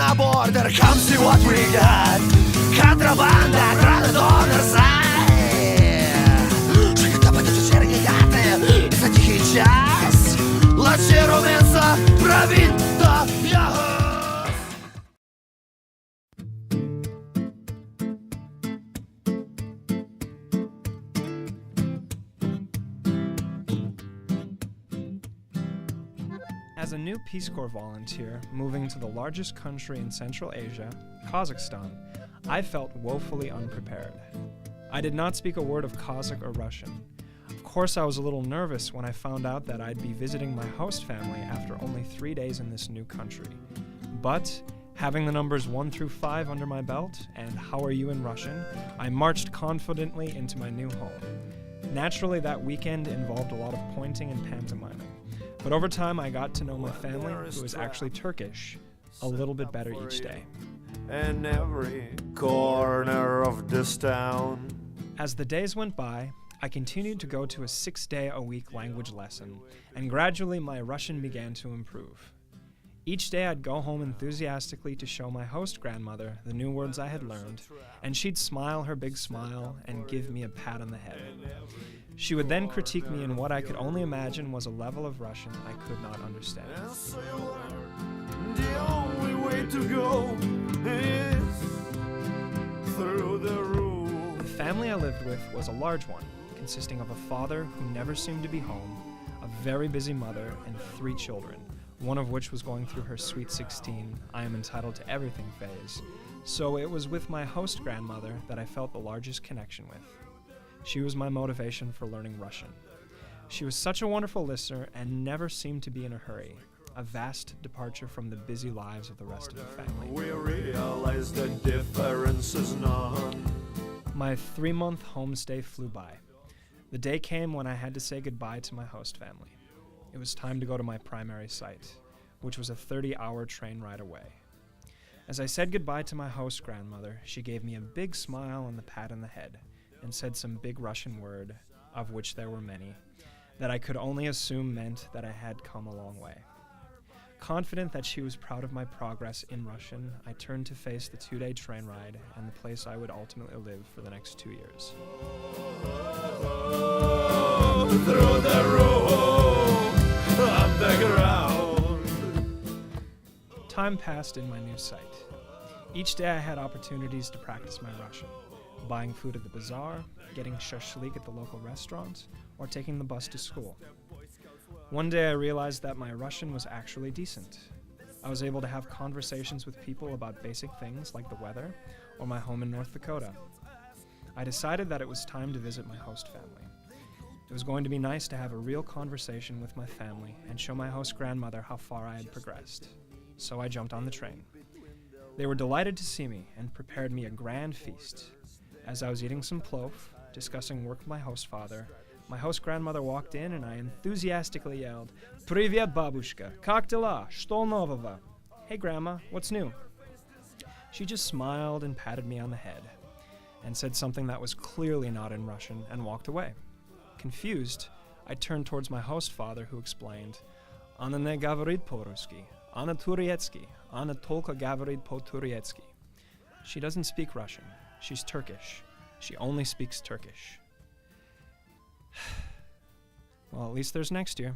на бордер, come see what we got. Контрабанда, охрана донорсай. Шагата пойдете черги гаты, за тихий час. Лачи руменца, провинта, яго. As a new Peace Corps volunteer moving to the largest country in Central Asia, Kazakhstan, I felt woefully unprepared. I did not speak a word of Kazakh or Russian. Of course, I was a little nervous when I found out that I'd be visiting my host family after only 3 days in this new country. But, having the numbers 1 through 5 under my belt, and how are you in Russian, I marched confidently into my new home. Naturally, that weekend involved a lot of pointing and pantomiming. But over time, I got to know my family, who is actually Turkish, a little bit better each day. In every corner of this town. As the days went by, I continued to go to a 6-day-a-week language lesson, and gradually my Russian began to improve. Each day I'd go home enthusiastically to show my host grandmother the new words I had learned, and she'd smile her big smile and give me a pat on the head. She would then critique me in what I could only imagine was a level of Russian I could not understand. The only way to go is through the roof. The family I lived with was a large one, consisting of a father who never seemed to be home, a very busy mother, and 3 children, one of which was going through her sweet 16, I am entitled to everything phase. So it was with my host grandmother that I felt the largest connection with. She was my motivation for learning Russian. She was such a wonderful listener and never seemed to be in a hurry, a vast departure from the busy lives of the rest of the family. We realize the difference is none. My 3-month homestay flew by. The day came when I had to say goodbye to my host family. It was time to go to my primary site, which was a 30-hour train ride away. As I said goodbye to my host grandmother, she gave me a big smile and a pat on the head, and said some big Russian word, of which there were many, that I could only assume meant that I had come a long way. Confident that she was proud of my progress in Russian, I turned to face the 2-day train ride and the place I would ultimately live for the next 2 years. Through the roof, underground. Time passed in my new site. Each day I had opportunities to practice my Russian, buying food at the bazaar, getting shashlik at the local restaurant, or taking the bus to school. One day I realized that my Russian was actually decent. I was able to have conversations with people about basic things like the weather or my home in North Dakota. I decided that it was time to visit my host family. It was going to be nice to have a real conversation with my family and show my host grandmother how far I had progressed. So I jumped on the train. They were delighted to see me and prepared me a grand feast. As I was eating some plov, discussing work with my host father, my host grandmother walked in and I enthusiastically yelled, "Привет, babushka! Как дела? Что нового?" Hey grandma, what's new? She just smiled and patted me on the head, and said something that was clearly not in Russian and walked away. Confused, I turned towards my host father who explained, "Она не говорит по-русски, она турецкий, она только говорит по-турецки." She doesn't speak Russian. She's Turkish. She only speaks Turkish. Well, at least there's next year.